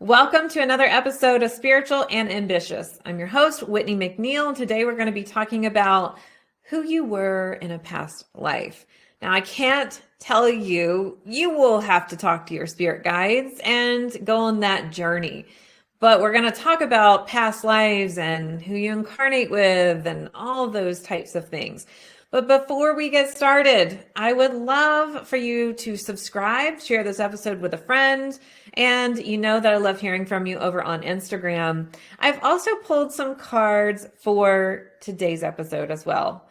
Welcome to another episode of Spiritual and Ambitious. I'm your host, Whitney McNeill, and today we're going to be talking about who you were in a past life. Now, I can't tell you, you will have to talk to your spirit guides and go on that journey. But we're going to talk about past lives and who you incarnate with and all those types of things. But before we get started, I would love for you to subscribe, share this episode with a friend, and you know that I love hearing from you over on Instagram. I've also pulled some cards for today's episode as well.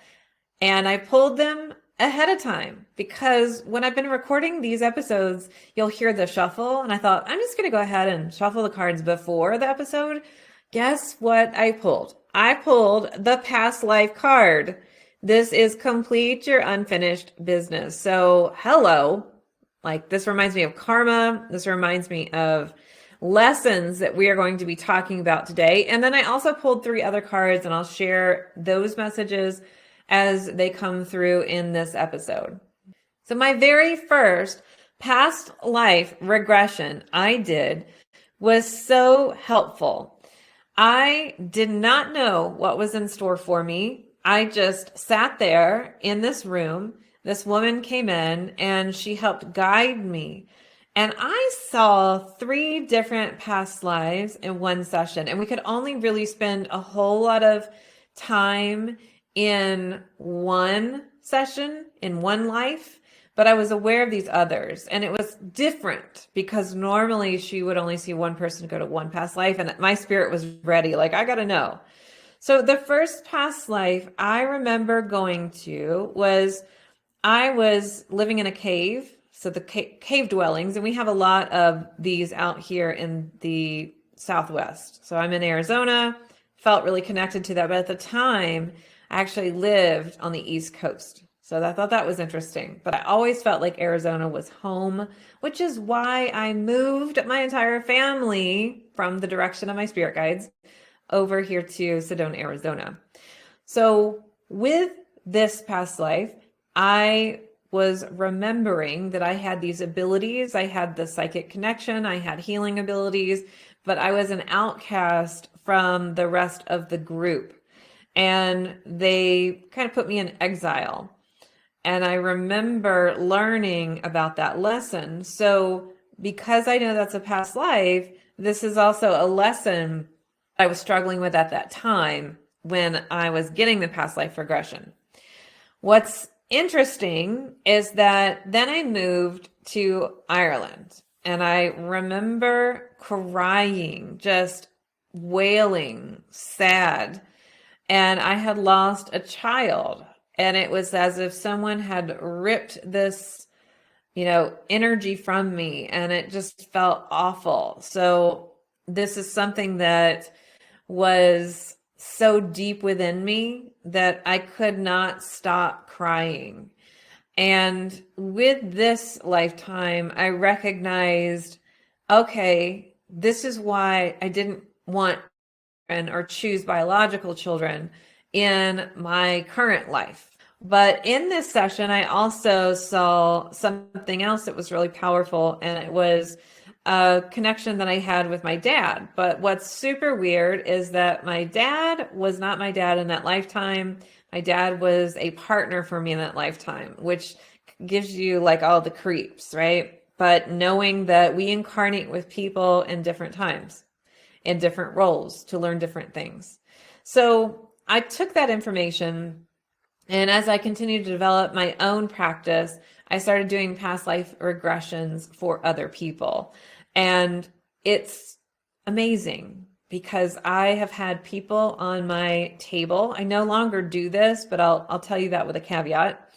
And I pulled them ahead of time because when I've been recording these episodes, you'll hear the shuffle. And I thought, I'm just going to go ahead and shuffle the cards before the episode. Guess what I pulled? I pulled the past life card. This is complete your unfinished business. So hello, like this reminds me of karma. This reminds me of lessons that we are going to be talking about today. And then I also pulled 3 other cards and I'll share those messages as they come through in this episode. So my very first past life regression I did was so helpful. I did not know what was in store for me. I just sat there in this room. This woman came in and she helped guide me. And I saw 3 different past lives in one session. And we could only really spend a whole lot of time in one session, in one life. But I was aware of these others. And it was different because normally she would only see one person go to one past life. And my spirit was ready. Like, I got to know. So the first past life I remember going to was I was living in a cave, so the cave dwellings, and we have a lot of these out here in the Southwest. So I'm in Arizona, felt really connected to that, but at the time I actually lived on the East Coast. So I thought that was interesting, but I always felt like Arizona was home, which is why I moved my entire family from the direction of my spirit guides over here to Sedona, Arizona. So with this past life, I was remembering that I had these abilities. I had the psychic connection. I had healing abilities, but I was an outcast from the rest of the group. And they kind of put me in exile. And I remember learning about that lesson. So because I know that's a past life, this is also a lesson I was struggling with at that time when I was getting the past life regression. What's interesting is that then I moved to Ireland and I remember crying, just wailing, sad. And I had lost a child and it was as if someone had ripped this, energy from me and it just felt awful. So this is something that was so deep within me that I could not stop crying. And with this lifetime, I recognized, okay, this is why I didn't want or choose biological children in my current life. But in this session, I also saw something else that was really powerful, and it was a connection that I had with my dad. But what's super weird is that my dad was not my dad in that lifetime. My dad was a partner for me in that lifetime, which gives you like all the creeps, right? But knowing that we incarnate with people in different times, in different roles to learn different things. So I took that information, and as I continued to develop my own practice, I started doing past life regressions for other people. And it's amazing because I have had people on my table. I no longer do this, but I'll tell you that with a caveat.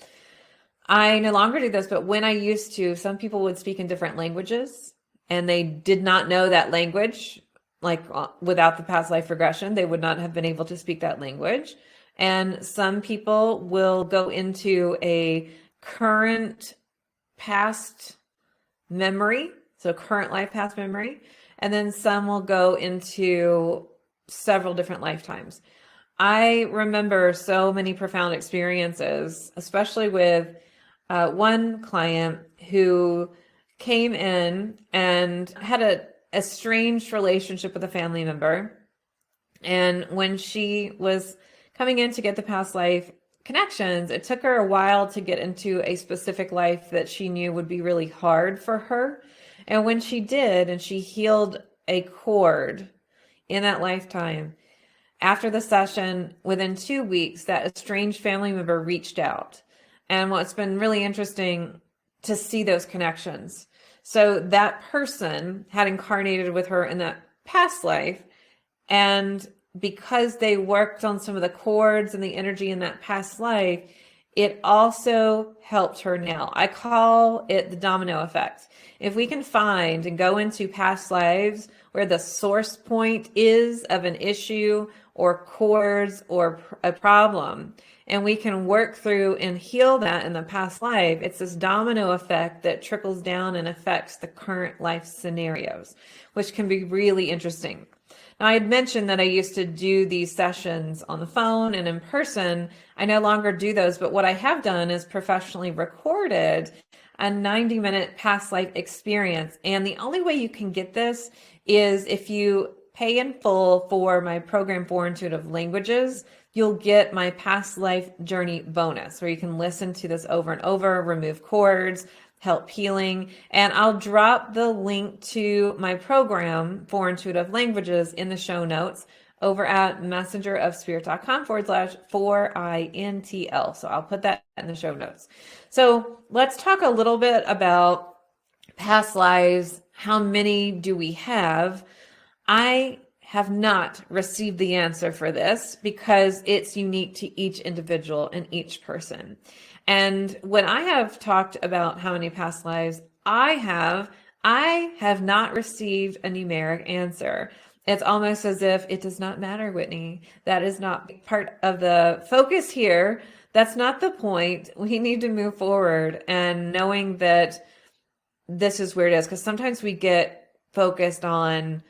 I no longer do this, but when I used to, some people would speak in different languages and they did not know that language. Like without the past life regression, they would not have been able to speak that language. And some people will go into a current past memory. So current life, past memory, and then some will go into several different lifetimes. I remember so many profound experiences, especially with one client who came in and had estranged relationship with a family member. And when she was coming in to get the past life connections, it took her a while to get into a specific life that she knew would be really hard for her. And when she did, and she healed a cord in that lifetime, after the session, within 2 weeks, that estranged family member reached out. And what's been really interesting to see those connections. So that person had incarnated with her in that past life. And because they worked on some of the cords and the energy in that past life, it also helped her now. I call it the domino effect. If we can find and go into past lives where the source point is of an issue or cords or a problem, and we can work through and heal that in the past life, it's this domino effect that trickles down and affects the current life scenarios, which can be really interesting. Now, I had mentioned that I used to do these sessions on the phone and in person. I no longer do those, but what I have done is professionally recorded a 90-minute past life experience. And the only way you can get this is if you pay in full for my program for intuitive languages. You'll get my past life journey bonus, where you can listen to this over and over, remove cords, help healing. And I'll drop the link to my program for intuitive languages in the show notes over at messengerofspirit.com/4INTL. So I'll put that in the show notes. So let's talk a little bit about past lives. How many do we have? I have not received the answer for this because it's unique to each individual and each person. And when I have talked about how many past lives I have not received a numeric answer. It's almost as if it does not matter, Whitney. That is not part of the focus here. That's not the point. We need to move forward and knowing that this is where it is. Because sometimes we get focused on,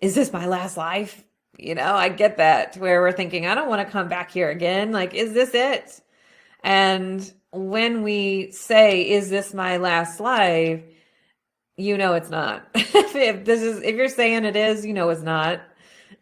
is this my last life? You know, I get that, where we're thinking, I don't want to come back here again. Like, is this it? And when we say, is this my last life? You know, it's not. If you're saying it is, you know, it's not.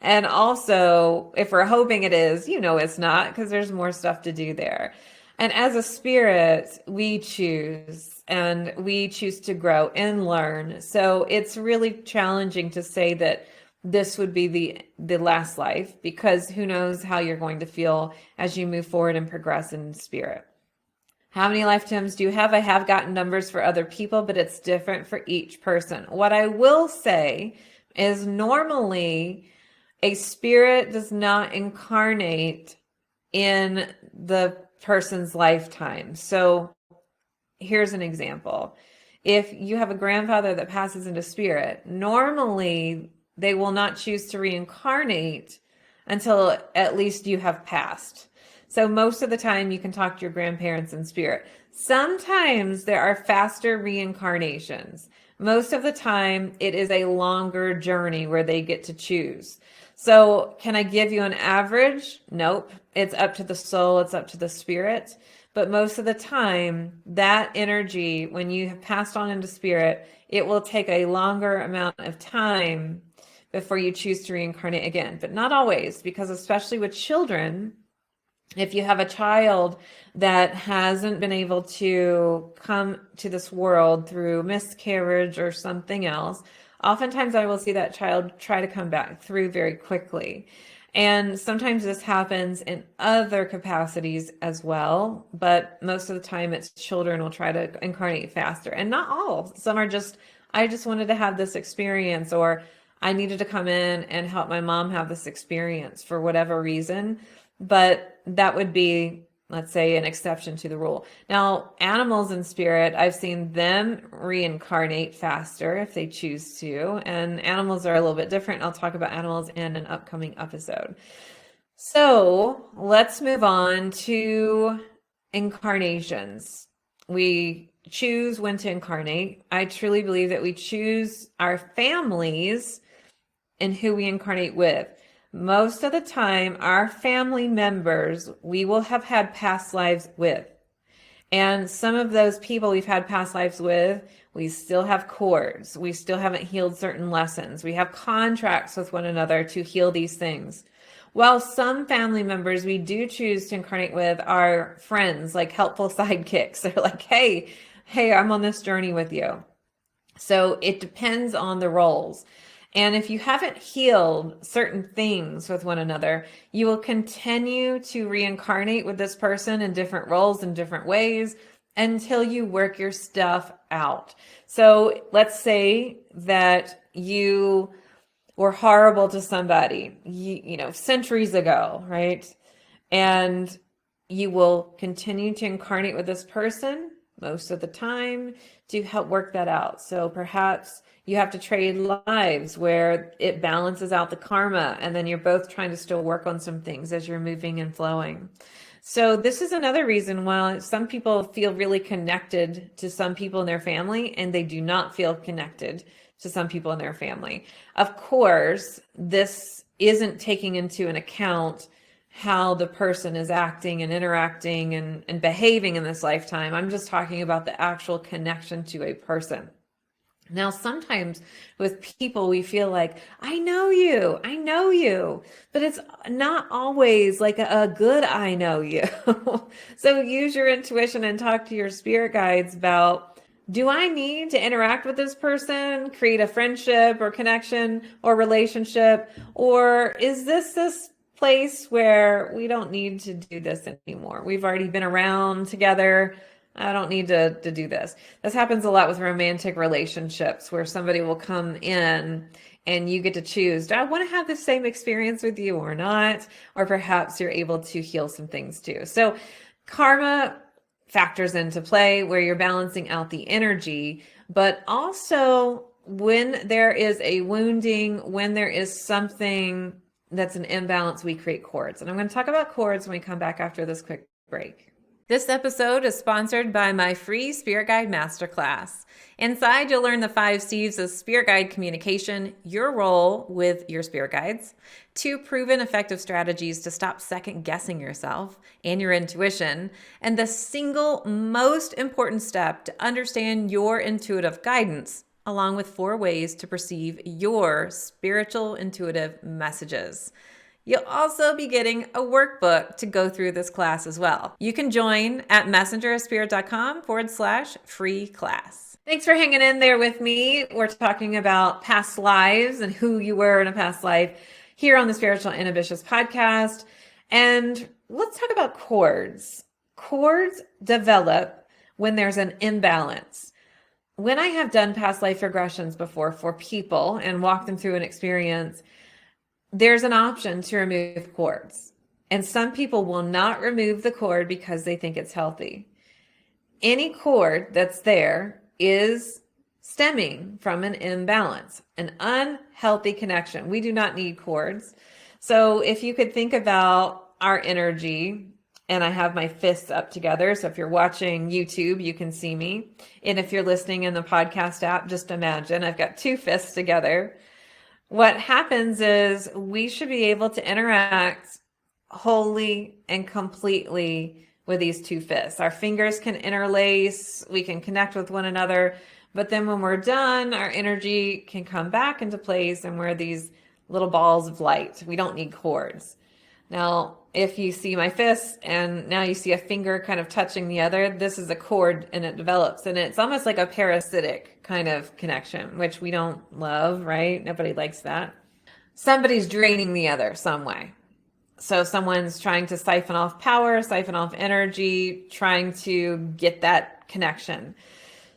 And also, if we're hoping it is, you know, it's not, because there's more stuff to do there. And as a spirit, we choose, and we choose to grow and learn. So it's really challenging to say that this would be the last life, because who knows how you're going to feel as you move forward and progress in spirit. How many lifetimes do you have? I have gotten numbers for other people, but it's different for each person. What I will say is normally a spirit does not incarnate in the person's lifetime. So here's an example. If you have a grandfather that passes into spirit, normally they will not choose to reincarnate until at least you have passed. So most of the time you can talk to your grandparents in spirit. Sometimes there are faster reincarnations. Most of the time it is a longer journey where they get to choose. So can I give you an average? Nope. It's up to the soul. It's up to the spirit. But most of the time, that energy, when you have passed on into spirit, it will take a longer amount of time before you choose to reincarnate again. But not always, because especially with children, if you have a child that hasn't been able to come to this world through miscarriage or something else, oftentimes I will see that child try to come back through very quickly. And sometimes this happens in other capacities as well, but most of the time it's children will try to incarnate faster. And not all. Some are just, I just wanted to have this experience, or I needed to come in and help my mom have this experience for whatever reason. But that would be, let's say, an exception to the rule. Now, animals in spirit, I've seen them reincarnate faster if they choose to. And animals are a little bit different. I'll talk about animals in an upcoming episode. So let's move on to incarnations. We choose when to incarnate. I truly believe that we choose our families and who we incarnate with. Most of the time, our family members, we will have had past lives with. And some of those people we've had past lives with, We still have cords. We still haven't healed certain lessons. We have contracts with one another to heal these things. While some family members we do choose to incarnate with are friends, like helpful sidekicks. They're like, hey, I'm on this journey with you. So it depends on the roles. And if you haven't healed certain things with one another, you will continue to reincarnate with this person in different roles in different ways until you work your stuff out. So let's say that you were horrible to somebody, centuries ago, right? And you will continue to incarnate with this person most of the time to help work that out. So perhaps you have to trade lives where it balances out the karma, and then you're both trying to still work on some things as you're moving and flowing. So this is another reason why some people feel really connected to some people in their family, and they do not feel connected to some people in their family. Of course, this isn't taking into an account how the person is acting and interacting and behaving in this lifetime. I'm just talking about the actual connection to a person. Now, sometimes with people, we feel like, I know you, but it's not always like a good I know you. So use your intuition and talk to your spirit guides about, do I need to interact with this person, create a friendship or connection or relationship? Or is this place where we don't need to do this anymore? We've already been around together. I don't need to do this. This happens a lot with romantic relationships where somebody will come in and you get to choose, do I want to have the same experience with you or not? Or perhaps you're able to heal some things too. So karma factors into play where you're balancing out the energy, but also when there is a wounding, when there is something that's an imbalance, we create cords. And I'm going to talk about cords when we come back after this quick break. This episode is sponsored by my free Spirit Guide Masterclass. Inside, you'll learn the 5 C's of Spirit Guide communication, your role with your Spirit Guides, 2 proven effective strategies to stop second guessing yourself and your intuition, and the single most important step to understand your intuitive guidance, along with 4 ways to perceive your spiritual intuitive messages. You'll also be getting a workbook to go through this class as well. You can join at messengerofspirit.com/free class. Thanks for hanging in there with me. We're talking about past lives and who you were in a past life here on the Spiritual and Ambitious podcast. And let's talk about cords. Cords develop when there's an imbalance. When I have done past life regressions before for people and walked them through an experience, there's an option to remove cords. And some people will not remove the cord because they think it's healthy. Any cord that's there is stemming from an imbalance, an unhealthy connection. We do not need cords. So if you could think about our energy, and I have my fists up together. So if you're watching YouTube, you can see me. And if you're listening in the podcast app, just imagine I've got 2 fists together. What happens is we should be able to interact wholly and completely with these 2 fists. Our fingers can interlace, we can connect with one another, but then when we're done, our energy can come back into place and we're these little balls of light. We don't need cords. Now, if you see my fist and now you see a finger kind of touching the other, this is a cord and it develops. And it's almost like a parasitic kind of connection, which we don't love, right? Nobody likes that. Somebody's draining the other some way. So someone's trying to siphon off power, siphon off energy, trying to get that connection.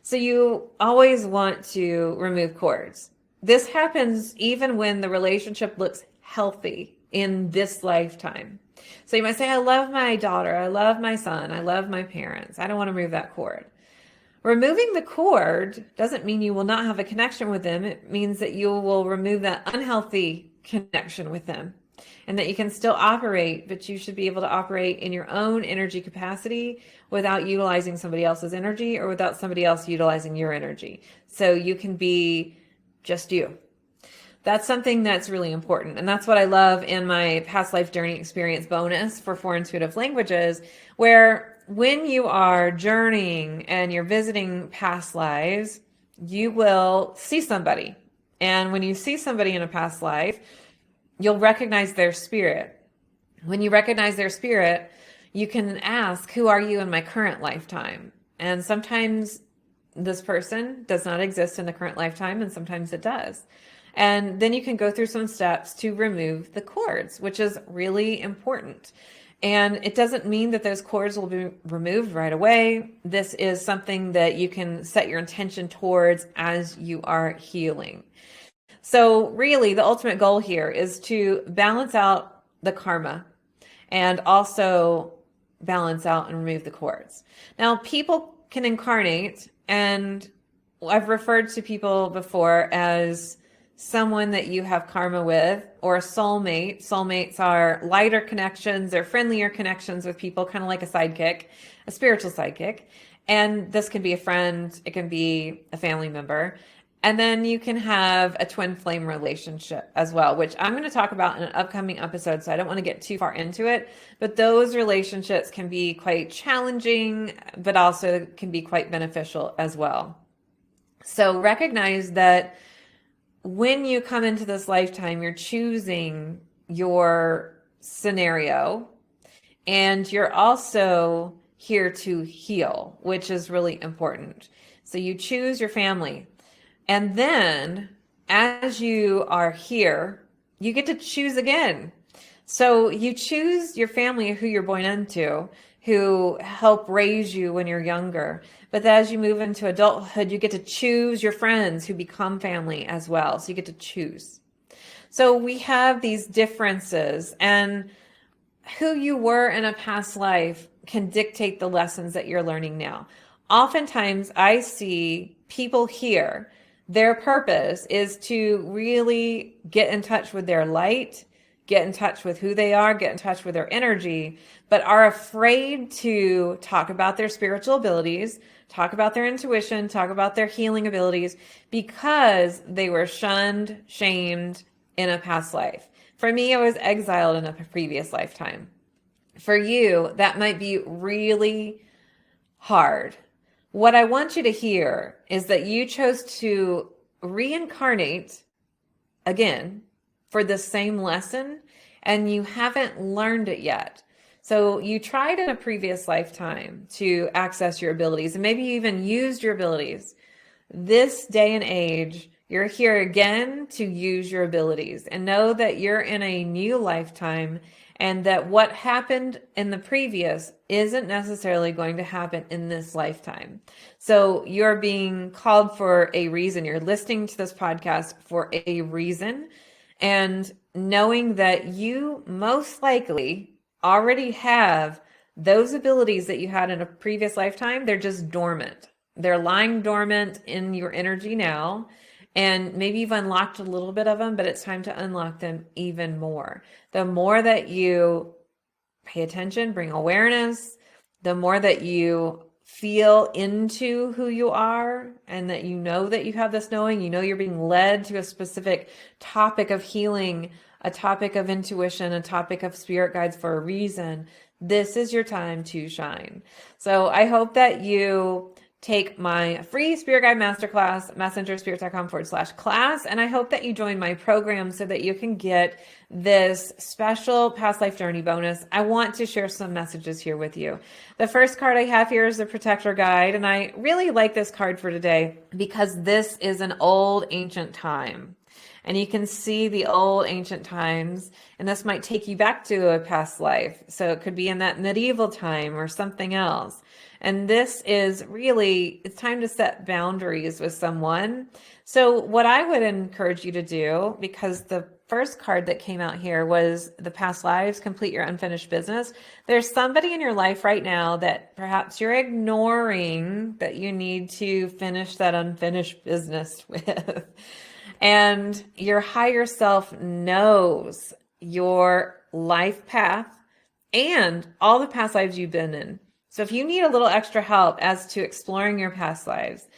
So you always want to remove cords. This happens even when the relationship looks healthy in this lifetime. So you might say, I love my daughter, I love my son, I love my parents. I don't want to remove that cord. Removing the cord doesn't mean you will not have a connection with them. It means that you will remove that unhealthy connection with them and that you can still operate, but you should be able to operate in your own energy capacity without utilizing somebody else's energy or without somebody else utilizing your energy. So you can be just you. That's something that's really important. And that's what I love in my past life journey experience bonus for 4 intuitive languages, where when you are journeying and you're visiting past lives, you will see somebody. And when you see somebody in a past life, you'll recognize their spirit. When you recognize their spirit, you can ask, who are you in my current lifetime? And sometimes this person does not exist in the current lifetime, and sometimes it does. And then you can go through some steps to remove the cords, which is really important. And it doesn't mean that those cords will be removed right away. This is something that you can set your intention towards as you are healing. So really, the ultimate goal here is to balance out the karma and also balance out and remove the cords. Now, people can incarnate, and I've referred to people before as someone that you have karma with, or a soulmate. Soulmates are lighter connections, they're friendlier connections with people, kind of like a sidekick, a spiritual sidekick. And this can be a friend, it can be a family member. And then you can have a twin flame relationship as well, which I'm going to talk about in an upcoming episode, so I don't want to get too far into it. But those relationships can be quite challenging, but also can be quite beneficial as well. So recognize that when you come into this lifetime, you're choosing your scenario, and you're also here to heal, which is really important. So you choose your family. And then as you are here, you get to choose again. So you choose your family, who you're born into, who help raise you when you're younger. But as you move into adulthood, you get to choose your friends who become family as well. So you get to choose. So we have these differences, and who you were in a past life can dictate the lessons that you're learning now. Oftentimes I see people here, their purpose is to really get in touch with their light, get in touch with who they are, get in touch with their energy, but are afraid to talk about their spiritual abilities, talk about their intuition, talk about their healing abilities, because they were shunned, shamed in a past life. For me, I was exiled in a previous lifetime. For you, that might be really hard. What I want you to hear is that you chose to reincarnate again for the same lesson, and you haven't learned it yet. So you tried in a previous lifetime to access your abilities, and maybe you even used your abilities. This day and age, you're here again to use your abilities, and know that you're in a new lifetime, and that what happened in the previous isn't necessarily going to happen in this lifetime. So you're being called for a reason. You're listening to this podcast for a reason, and knowing that you most likely already have those abilities that you had in a previous lifetime. They're just dormant. They're lying dormant in your energy now. And maybe you've unlocked a little bit of them, but it's time to unlock them even more. The more that you pay attention, bring awareness, the more that you feel into who you are, and that you know that you have this knowing, you know you're being led to a specific topic of healing, a topic of intuition, a topic of spirit guides for a reason. This is your time to shine. So I hope that you take my free Spirit Guide Masterclass, messengerspirit.com/class. And I hope that you join my program so that you can get this special past life journey bonus. I want to share some messages here with you. The first card I have here is the Protector Guide. And I really like this card for today because this is an old ancient time. And you can see the old ancient times, and this might take you back to a past life. So it could be in that medieval time or something else. And this is really, it's time to set boundaries with someone. So what I would encourage you to do, because the first card that came out here was the past lives, complete your unfinished business. There's somebody in your life right now that perhaps you're ignoring that you need to finish that unfinished business with. And your higher self knows your life path and all the past lives you've been in. So if you need a little extra help as to exploring your past lives,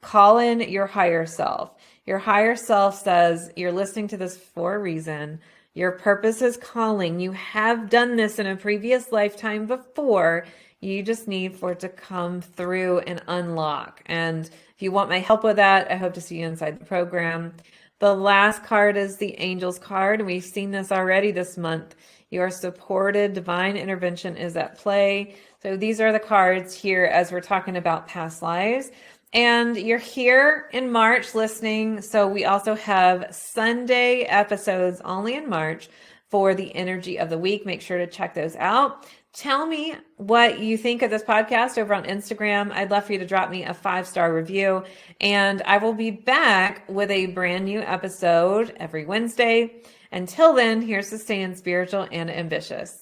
call in your higher self. Your higher self says you're listening to this for a reason. Your purpose is calling. You have done this in a previous lifetime before. You just need for it to come through and unlock. And if you want my help with that, I hope to see you inside the program. The last card is the Angels card, and we've seen this already this month. You are supported. Divine intervention is at play. So these are the cards here as we're talking about past lives. And you're here in March listening. So we also have Sunday episodes only in March for the energy of the week. Make sure to check those out. Tell me what you think of this podcast over on Instagram. I'd love for you to drop me a 5-star review. And I will be back with a brand new episode every Wednesday. Until then, here's to staying spiritual and ambitious.